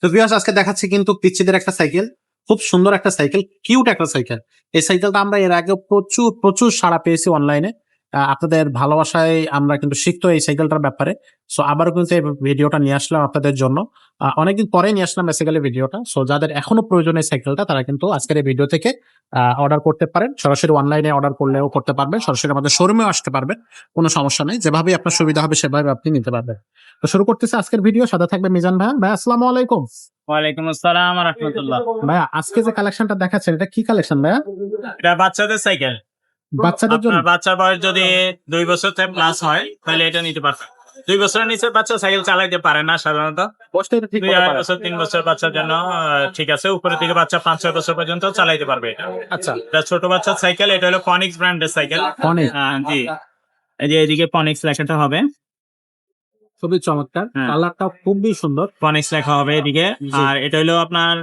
তো ভিউয়ার্স আজকে দেখাচ্ছি কিন্তু পিচ্চিদের একটা সাইকেল, খুব সুন্দর একটা সাইকেল, কিউট একটা সাইকেল। এই সাইকেলটা আমরা এর আগে প্রচুর প্রচুর সাড়া পেয়েছি অনলাইনে। আপনাদের ভালোবাসায় আমরা কিন্তু শিখতো এই সাইকেলটার ব্যাপারে। সো আবারও কিন্তু এই ভিডিওটা নিয়ে আসলাম আপনাদের জন্য। অনেকদিন পরে নিয়ে আসলাম বেসিক্যালি ভিডিওটা। সো যাদের এখনো প্রয়োজন এই সাইকেলটা তারা কিন্তু আজকের এই ভিডিও থেকে অর্ডার করতে পারেন। সরাসরি অনলাইনে অর্ডার করলেও করতে পারবেন, সরাসরি আমাদের শোরুমেও আসতে পারবেন, কোনো সমস্যা নেই। যেভাবে আপনার সুবিধা হবে সেভাবে আপনি নিতে পারবেন। তো শুরু করতেছি আজকের ভিডিও। সাথে থাকবে মিজান ভাই। ভাই আসসালামু আলাইকুম। ওয়ালাইকুম আসসালাম ওয়া রাহমাতুল্লাহ। ভাইয়া আজকে যে কালেকশনটা দেখাচ্ছেন এটা কি কালেকশন ভাইয়া? এটা বাচ্চাদের সাইকেল। বাচ্চাদের জন্য? আপনার বাচ্চার বয়স যদি 2 বছর থেকে প্লাস হয় তাহলে এটা নিতে পারবেন। 2 বছরের নিচে বাচ্চা সাইকেল চালাইতে পারে না সাধারণত। বয়সটা এটা ঠিক 2 মতো পারে। বছর 3 বছর বাচ্চার জন্য ঠিক আছে। উপরে থেকে বাচ্চা 5-6 বছর পর্যন্ত চালাইতে পারবে এটা। আচ্ছা, এটা ছোট বাচ্চার সাইকেল। এটা হলো ফনিক্স ব্র্যান্ডের সাইকেল। অনেক জি। এই যে এদিকে ফনিক্স লেখাটা হবে। খুবই চমৎকার, হ্যাঁ। কালারটাও খুবই সুন্দর। ফনিক্স লেখা হবে এদিকে। জি। আর এটা হলো আপনার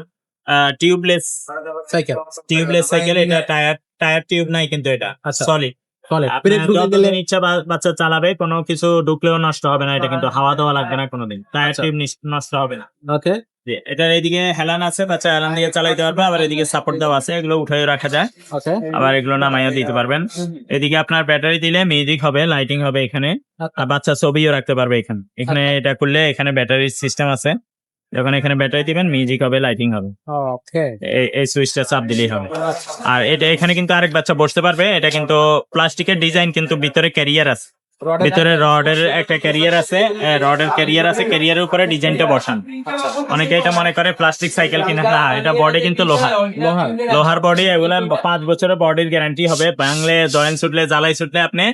টিউবলেস সাইকেল সাইকেল। এটা টায়ার টিউব নাই কিন্তু এটা আচ্ছা। সলিড। চলে আপনার পেরে ঢুকে দিলে যতদিন ইচ্ছা বাচ্চা চালাবে, কোনো কিছু ঢুকলেও নষ্ট হবে না। এটা কিন্তু হাওয়া দেওয়া লাগবে না কোনোদিন। টায়ার আচ্ছা। টিউব নষ্ট হবে না। ওকে। জি, এটার এইদিকে হেলান আছে, বাচ্চা হেলান দিয়ে চালাইতে পারবে। আবার এদিকে সাপোর্ট দেওয়া আছে, এগুলো উঠাই রাখা যায়। ওকে। আবার এগুলো নামাইয়া দিতে পারবেন। এদিকে আপনার ব্যাটারি দিলে মিউজিক হবে, লাইটিং হবে এখানে। আর বাচ্চা ছবিও রাখতে পারবে এখানে। এখানে এটা করলে এখানে ব্যাটারির সিস্টেম আছে। যখন এখানে ব্যাটারি দিবেন মিউজিক হবে, লাইটিং হবে। ওকে। এই সুইচটা চাপ দিলেই হবে। আর এটা এখানে কিন্তু আরেক বাচ্চা বসতে পারবে। এটা কিন্তু প্লাস্টিকের ডিজাইন, কিন্তু ভিতরে ক্যারিয়ার আছে। ভিতরে রডের একটা ক্যারিয়ার আছে, ক্যারিয়ারের উপরে ডিজাইনটা বসান। অনেকে এটা মনে করে প্লাস্টিক সাইকেল কিনা, না, এটা বডি কিন্তু লোহার বডি। এগুলা 5 বছরের বডির গ্যারান্টি হবে। ভাঙলে, জয়েন্ট ছুটলে, জ্বালাই ছুটলে আপনি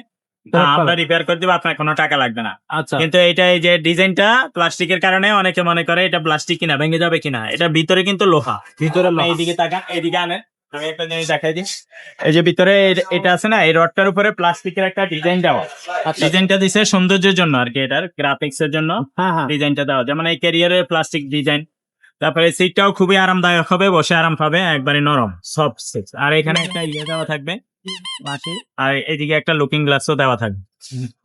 আমরা রিপেয়ার করে দিব, আপনার কোনো টাকা লাগবে না। আচ্ছা। কিন্তু এটা এই যে ডিজাইনটা প্লাস্টিকের কারণে অনেকে মনে করে এটা প্লাস্টিক কিনা, ভেঙে যাবে কিনা। এটা ভিতরে কিন্তু লোহা। ভিতরে আপনি এইদিকে তাকান, এইদিকে আনেন, আমি একটা জিনিস দেখাই দিই। এই যে ভিতরে এটা আছে না, এই রডটার উপরে প্লাস্টিকের একটা ডিজাইন দেওয়া। আচ্ছা। ডিজাইনটা দিছে সৌন্দর্যের জন্য আর কি, এটার গ্রাফিক্স এর জন্য হ্যাঁ হ্যাঁ। ডিজাইনটা দেওয়া। যেমন এই ক্যারিয়ারের প্লাস্টিক ডিজাইন। তারপরে সিটটাও খুবই আরামদায়ক হবে, বসে আরাম পাবে, একবারে নরম সফট সিট। আর এখানে একটা ইয়ে দেওয়া থাকবে মাসি, আর এইদিকে একটা লুকিং গ্লাসও দেওয়া থাকবে।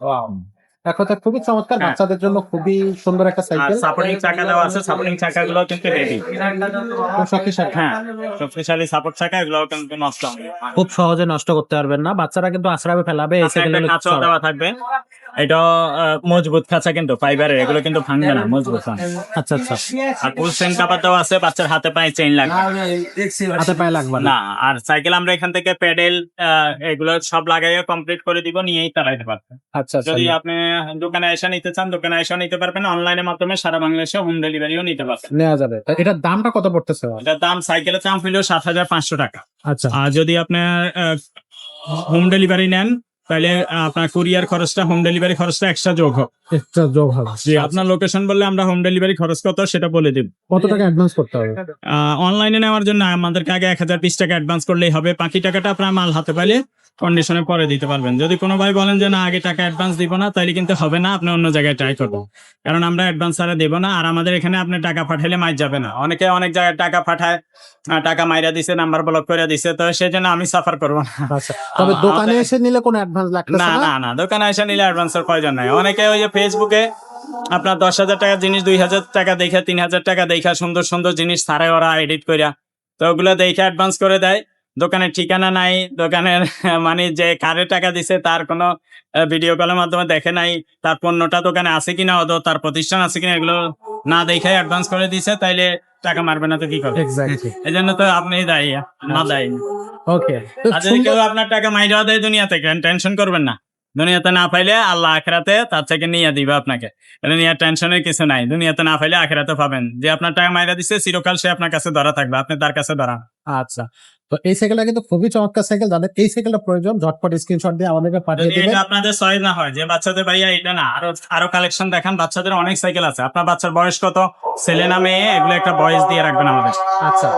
ওয়াও, দেখো তো খুবই চমৎকার, হ্যাঁ। বাচ্চাদের জন্য খুবই সুন্দর একটা আর সাইকেল। সাপোর্টিং চাকা দেওয়া আছে। সাপোর্টিং চাকাগুলো কিন্তু হেভি। খুব শক্তিশালী। হ্যাঁ, শক্তিশালী সাপোর্ট চাকা, এগুলো কিন্তু নষ্ট হবে না। খুব সহজে নষ্ট করতে পারবেন না, বাচ্চারা কিন্তু আছড়াবে ফেলাবে এই সাথে একটা সাইকেলের। খাঁচাও দেওয়া থাকবে। এটা মজবুত খাঁচা, কিন্তু ফাইবারের, এগুলো কিন্তু ভাঙবে না, মজবুত হয়। আচ্ছা আচ্ছা। আর ফুল চেইন কাভার দেওয়া আছে, বাচ্চার হাতে পায়ে চেইন লাগবে হাতে পায়ে লাগবে না। না। আর সাইকেল আমরা এখান থেকে প্যাডেল এগুলো সব লাগাইয়ে কমপ্লিট করে দিব, নিয়েই চালাইতে পারবেন। আচ্ছা আচ্ছা। যদি আপনি দোকানে এসে নিতে চান, দোকানে এসে নিতে পারবেন। অনলাইনের মাধ্যমে সারা বাংলাদেশে হোম ডেলিভারিও নিতে পারবেন। নেওয়া যাবে। তা এটার দামটা কত পড়তেছে? এটার দাম, সাইকেলের দাম হলো 7,500 টাকা। আচ্ছা। আর যদি আপনার হোম ডেলিভারি নেন, তাহলে আপনার কুরিয়ার খরচটা, হোম ডেলিভারি খরচটা এক্সট্রা যোগ হবে। এক্সট্রা যোগ হবে। জি, আপনার লোকেশন বললে আমরা হোম ডেলিভারি খরচ কত সেটা বলে দিব। কত টাকা অ্যাডভান্স করতে হবে? অনলাইনে নেওয়ার জন্য আমাদেরকে আগে 1020 টাকা অ্যাডভান্স করলেই হবে। বাকি টাকাটা আপনার মাল হাতে পাইলে কন্ডিশনে পরে দিতে পারবেন। যদি কোনো ভাই বলেন যে না, আগে টাকা অ্যাডভান্স দিব না, তাইলে কিন্তু হবে না, আপনি অন্য জায়গায় ট্রাই করবেন। কারণ আমরা অ্যাডভান্স ছাড়া দেব না। আর আমাদের এখানে আপনি টাকা পাঠাইলে মাইর যাবে না। অনেকে অনেক জায়গায় টাকা পাঠায়, টাকা মাইরা দিছে, নাম্বার ব্লক করে দিছে, তো সেই জন্য আমি সাফার করবো না। আচ্ছা, তবে দোকানে এসে নিলে কোনো অ্যাডভান্স লাগতেছে না না? না না, দোকানে এসে নিলে অ্যাডভান্সের প্রয়োজন নাই। অনেকে ওই যে ফেসবুকে আপনার 10,000 টাকার জিনিস 2,000 টাকা দেখা, 3,000 টাকা দেখা সুন্দর সুন্দর জিনিস ছাড়ে ওরা এডিট করিয়া, তো ওগুলো দেখে অ্যাডভান্স করে দেয়। দোকানের ঠিকানা নাই, দোকানের মানে যে কারে টাকা দিছে তার কোনো ভিডিও কলের মাধ্যমে দেখে নাই, তার পণ্যটা দোকানে আছে কিনা, তার প্রতিষ্ঠান আছে কিনা, এগুলো না দেখে অ্যাডভান্স করে দিছে, তাইলে টাকা মারবে না তো কি করবে? এক্স্যাক্টলি। এই জন্য তো আপনি দায়ী, না দায়ী। ওকে। আর যদি কেউ আপনার টাকা মাইরা দেয় দুনিয়াতে, টেনশন করবেন না। দুনিয়াতে না পাইলে আল্লাহ আখিরাতে তার থেকে নিয়ে দিবে আপনাকে। এটা নিয়ে টেনশনের কিছু নাই। দুনিয়াতে না পাইলে আখিরাতে পাবেন। যে আপনার টাকা মাইরা দিচ্ছে, চিরকাল সে আপনার কাছে ধরা থাকবে, আপনি তার কাছে ধরা। আচ্ছা, তো এই সাইকেলটা কিন্তু খুবই চমৎকার সাইকেল। যাদের এই সাইকেলটা প্রয়োজন ঝটপট স্ক্রিনশট দিয়ে আমাদেরকে পাঠিয়ে যদি দিবেন। এটা আপনাদের চয়েস না হয় যে বাচ্চাদের ভাইয়া এটা না, আরো কালেকশন দেখান, বাচ্চাদের অনেক সাইকেল আছে। আপনার বাচ্চার বয়স কত, ছেলে না মেয়ে, এগুলো একটা বয়স দিয়ে রাখবেন আমাদের। আচ্ছা,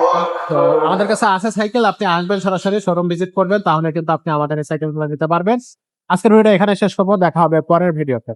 তো আমাদের কাছে আছে সাইকেল, আপনি আসবেন সরাসরি শোরুম ভিজিট করবেন, তাহলে কিন্তু আপনি আমাদের এই সাইকেলগুলো নিতে পারবেন। আজকের ভিডিও এখানে শেষ করবো, দেখা হবে পরের ভিডিওতে।